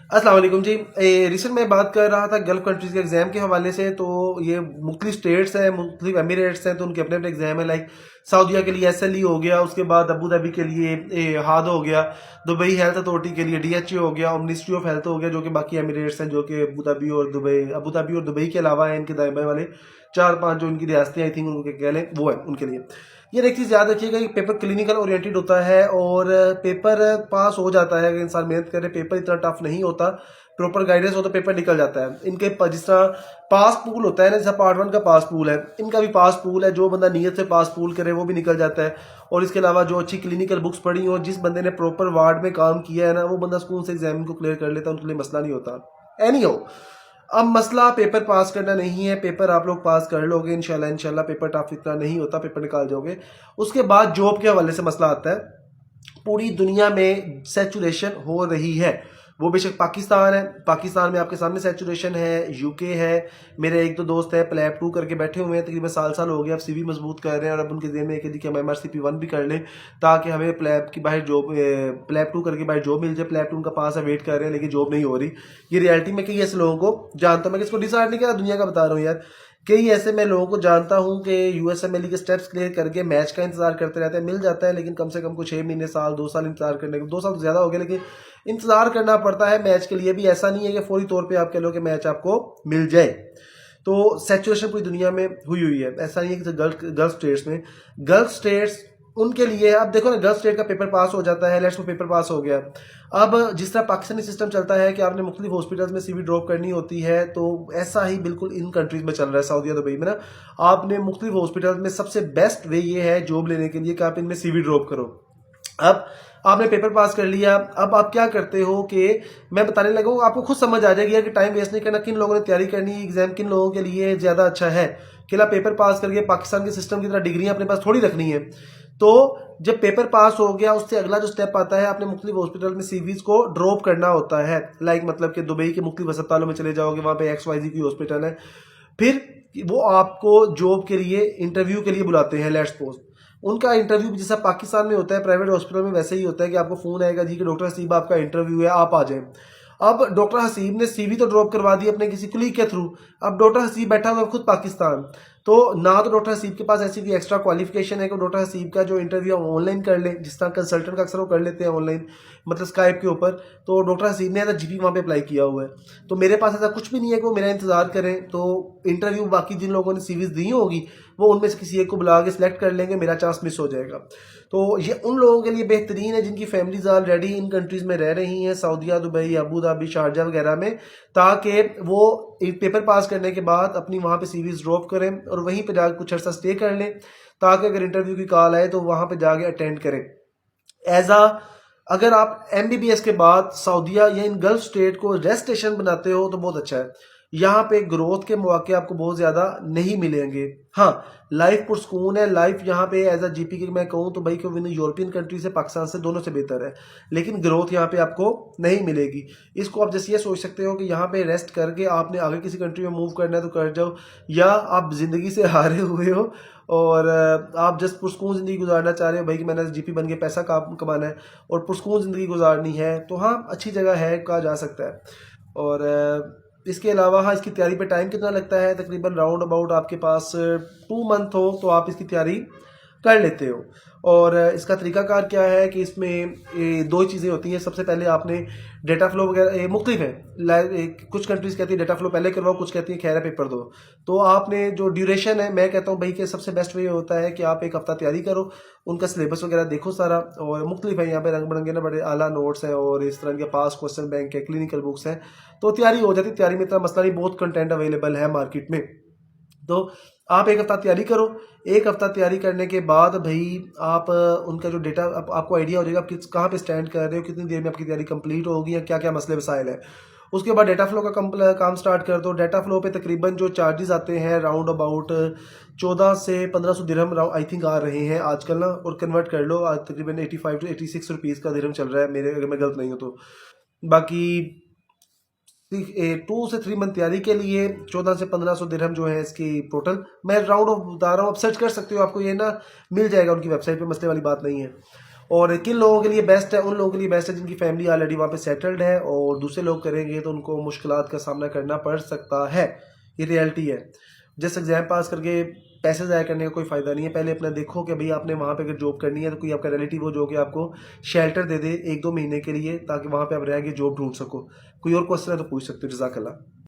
अस्सलाम वालेकुम जी। रिसेंट में बात कर रहा था गल्फ कंट्रीज़ के एग्ज़ाम के हवाले से। तो ये मुख्तलिफ स्टेट्स हैं, मुख्तलिफ एमिरेट्स हैं, तो उनके अपने अपने एग्ज़ाम है। लाइक सऊदीया के लिए SLE हो गया, उसके बाद अबू धाबी के लिए हाद हो गया, दुबई हेल्थ अथॉरिटी के लिए DHA हो गया, और मिनिस्ट्री ऑफ हेल्थ हो गया, जो कि बाकी एमिरेट्स हैं, जो कि अबू धाबी और दुबई के अलावा हैं। इनके दाएं बाएं वाले 4-5 जो इनकी रियासतें आई थिंक उनके कह लें वो है उनके लिए। ये एक चीज़ याद रखिएगा कि पेपर क्लिनिकल ओरिएंटेड होता है और पेपर पास हो जाता है अगर इंसान मेहनत करे। पेपर इतना टफ नहीं होता, प्रॉपर गाइडेंस हो तो पेपर निकल जाता है। इनके जिस तरह पास पूल होता है ना, जैसा पार्ट 1 का पास पूल है, इनका भी पास पूल है। जो बंदा नीयत से पास पूल करे वो भी निकल जाता है। और इसके अलावा जो अच्छी क्लिनिकल बुक्स पढ़ी हो, जिस बंदे ने प्रॉपर वार्ड में काम किया है ना, वो बंदा स्कूल से एग्जाम को क्लियर कर लेता है, उनके लिए मसला नहीं होता। एनी हो, अब मसला पेपर पास करना नहीं है। पेपर आप लोग पास कर लोगे इंशाल्लाह। इंशाल्लाह पेपर टफ इतना नहीं होता, पेपर निकाल जाओगे। उसके बाद जॉब के हवाले से मसला आता है। पूरी दुनिया में सैचुरेशन हो रही है, वो बेशक पाकिस्तान है, पाकिस्तान में आपके सामने सैचुरेशन है, यूके है। मेरे एक दो दोस्त है प्लैब 2 करके बैठे हुए हैं, तकरीबन साल हो गया, अब CV मजबूत कर रहे हैं। और अब उनके जेहन में कि हम MRCP1 भी कर लें ताकि हमें प्लैब की बाहर जॉब, प्लैब 2 करके बाहर जॉब मिल जाए। प्लैब 2 उनका पास है, वेट कर रहे हैं, लेकिन जॉब नहीं हो रही। ये रियलिटी में कई ऐसे लोगों को जानता हूँ, मैं किसको डिसाइड नहीं कर रहा, दुनिया का बता रहा हूँ यार। कई ऐसे मैं लोगों को जानता हूँ कि USMLE के स्टेप्स क्लियर करके मैच का इंतजार करते रहते हैं। मिल जाता है, लेकिन कम से कम कुछ 6 महीने, साल, 2 साल इंतजार करने को, 2 साल तो ज़्यादा हो गया, लेकिन इंतजार करना पड़ता है मैच के लिए भी। ऐसा नहीं है कि फौरी तौर पे आप कह लो कि मैच आपको मिल जाए। तो सैचुरेशन पूरी दुनिया में हुई है। ऐसा नहीं है कि गल्फ स्टेट्स में, गल्फ स्टेट्स उनके लिए। अब देखो ना, गल्फ स्टेट का पेपर पास हो जाता है, लेट्स में पेपर पास हो गया। अब जिस तरह पाकिस्तानी सिस्टम चलता है कि आपने मुख्तलिफ हॉस्पिटल्स में CV ड्रॉप करनी होती है, तो ऐसा ही बिल्कुल इन कंट्रीज में चल रहा है, सऊदी दुबई में ना। आपने मुख्तलिफ हॉस्पिटल्स में सबसे बेस्ट वे ये है जॉब लेने के लिए कि आप इनमें CV ड्रॉप करो। अब आपने पेपर पास कर लिया, अब आप क्या करते हो कि मैं बताने लगा हूँ, आपको खुद समझ आ जाएगी कि टाइम वेस्ट नहीं करना, किन लोगों ने तैयारी करनी है एग्जाम, किन लोगों के लिए ज़्यादा अच्छा है। कि पेपर पास करके पाकिस्तान के सिस्टम की तरह डिग्रियां अपने पास थोड़ी रखनी है। तो जब पेपर पास हो गया, उससे अगला जो स्टेप आता है, आपने मुख्तलिफ हॉस्पिटल में CVs को ड्रॉप करना होता है। लाइक मतलब कि दुबई के मुख्तलिफ अस्पतालों में चले जाओगे, वहाँ पे XYZ की हॉस्पिटल है, फिर वो आपको जॉब के लिए, इंटरव्यू के लिए बुलाते हैं। लेट्स सपोज उनका इंटरव्यू जैसा पाकिस्तान में होता है प्राइवेट हॉस्पिटल में, वैसे ही होता है कि आपको फ़ोन आएगा जी कि डॉक्टर हसीब आपका इंटरव्यू है, आप आ जाएं। अब डॉक्टर हसीब ने CV तो ड्रॉप करवा दी अपने किसी कुलीग के थ्रू। अब डॉक्टर हसीब बैठा हुआ खुद पाकिस्तान, तो ना तो डॉक्टर हसीब के पास ऐसी कोई एक्स्ट्रा क्वालिफिकेशन है कि डॉक्टर हसीब का जो इंटरव्यू ऑनलाइन कर ले, जिस तरह कंसल्टेंट का अक्सर वो कर लेते हैं ऑनलाइन, मतलब स्काइप के ऊपर। तो डॉक्टर हसीब ने GP वहाँ पे अप्लाई किया हुआ है। तो मेरे पास ऐसा कुछ भी नहीं है कि वो मेरा इंतजार करें। तो इंटरव्यू बाकी जिन लोगों ने CVs दी होगी, वो उनमें से किसी एक को बुला के सिलेक्ट कर लेंगे, मेरा चांस मिस हो जाएगा। तो ये उन लोगों के लिए बेहतरीन है जिनकी फैमिलीज ऑलरेडी इन कंट्रीज़ में रह रही हैं, सऊदीया, दुबई, अबू धाबी, शारजा वगैरह में, ताकि वो एक पेपर पास करने के बाद अपनी वहाँ पे CVs ड्रॉप करें और वहीं पे जाकर कुछ अर्सा स्टे कर लें, ताकि अगर इंटरव्यू की कॉल आए तो वहाँ पे जाके अटेंड करें। अगर आप MBBS के बाद सऊदीया या इन गल्फ स्टेट को रेजिस्ट्रेशन बनाते हो तो बहुत अच्छा है। यहाँ पे ग्रोथ के मौके आपको बहुत ज़्यादा नहीं मिलेंगे। हाँ, लाइफ पुरस्कून है, लाइफ यहाँ पे एज अ GP की मैं कहूँ तो भाई क्यों यूरोपियन कंट्री से, पाकिस्तान से, दोनों से बेहतर है, लेकिन ग्रोथ यहाँ पे आपको नहीं मिलेगी। इसको आप जैसे ये सोच सकते हो कि यहाँ पे रेस्ट करके आपने आगे किसी कंट्री में मूव करना है तो कर जाओ, या आप ज़िंदगी से हारे हुए हो और आप जस्ट पुरस्कून ज़िंदगी गुजारना चाह रहे हो भाई कि मैंने GP बन के पैसा कमाना है और पुरस्कून ज़िंदगी गुजारनी है, तो हाँ अच्छी जगह है, कहा जा सकता है। और इसके अलावा हाँ, इसकी तैयारी पे टाइम कितना लगता है, तकरीबन राउंड अबाउट आपके पास 2 मंथ हो तो आप इसकी तैयारी कर लेते हो। और इसका तरीकाकार क्या है कि इसमें 2 चीज़ें होती हैं। सबसे पहले आपने डेटा फ्लो वगैरह मुख्तलिफ है, कुछ कंट्रीज़ कहती है डेटा फ्लो पहले करवाओ, कुछ कहती है खैर पेपर दो। तो आपने जो ड्यूरेशन है, मैं कहता हूँ भाई कि सबसे बेस्ट वे होता है कि आप 1 हफ्ता तैयारी करो, उनका सिलेबस वगैरह देखो सारा, और मुख्तलिफ है यहाँ पे रंग बिरंगे ना बड़े आला नोट्स हैं और इस तरह के पास क्वेश्चन बैंक है, क्लिनिकल बुक्स हैं, तो तैयारी हो जाती है। तैयारी में इतना मसला नहीं, बहुत कंटेंट अवेलेबल है मार्केट में। तो आप 1 हफ्ता तैयारी करो। 1 हफ्ता तैयारी करने के बाद भाई आप उनका जो डेटा, आपको आइडिया हो जाएगा आप कहाँ पे स्टैंड कर रहे हो, कितनी देर में आपकी तैयारी कंप्लीट होगी, या क्या क्या मसले वसाइल है। उसके बाद डेटा फ्लो का काम स्टार्ट कर दो। डेटा फ्लो पे तकरीबन जो चार्जेस आते हैं राउंड अबाउट 14 से 1500 दिरहम आई थिंक आ रहे हैं आजकल ना, और कन्वर्ट कर लो आज तकरीबन 85 to 86 रुपीज़ का दिरहम चल रहा है मेरे, अगर मैं गलत नहीं हूँ तो। बाकी 2 से 3 मंथ तैयारी के लिए 14 से 1500 दिरहम जो है इसकी टोटल, मैं राउंड ऑफ बता रहा हूँ, आप सर्च कर सकते हो, आपको ये ना मिल जाएगा उनकी वेबसाइट पे, मसले वाली बात नहीं है। और किन लोगों के लिए बेस्ट है, उन लोगों के लिए बेस्ट है जिनकी फैमिली ऑलरेडी वहाँ पे सेटल्ड है, और दूसरे लोग करेंगे तो उनको मुश्किलात का सामना करना पड़ सकता है। ये रियलिटी है। जस्ट एग्जाम पास करके पैसे ज़ाया करने का कोई फ़ायदा नहीं है। पहले अपना देखो कि भाई आपने वहाँ पे अगर जॉब करनी है तो कोई आपका रिलेटिव हो जो कि आपको शेल्टर दे दे 1-2 महीने के लिए, ताकि वहाँ पे आप रह के जॉब ढूंढ सको। कोई और क्वेश्चन है तो पूछ सकते हो। जज़ाकल्लाह।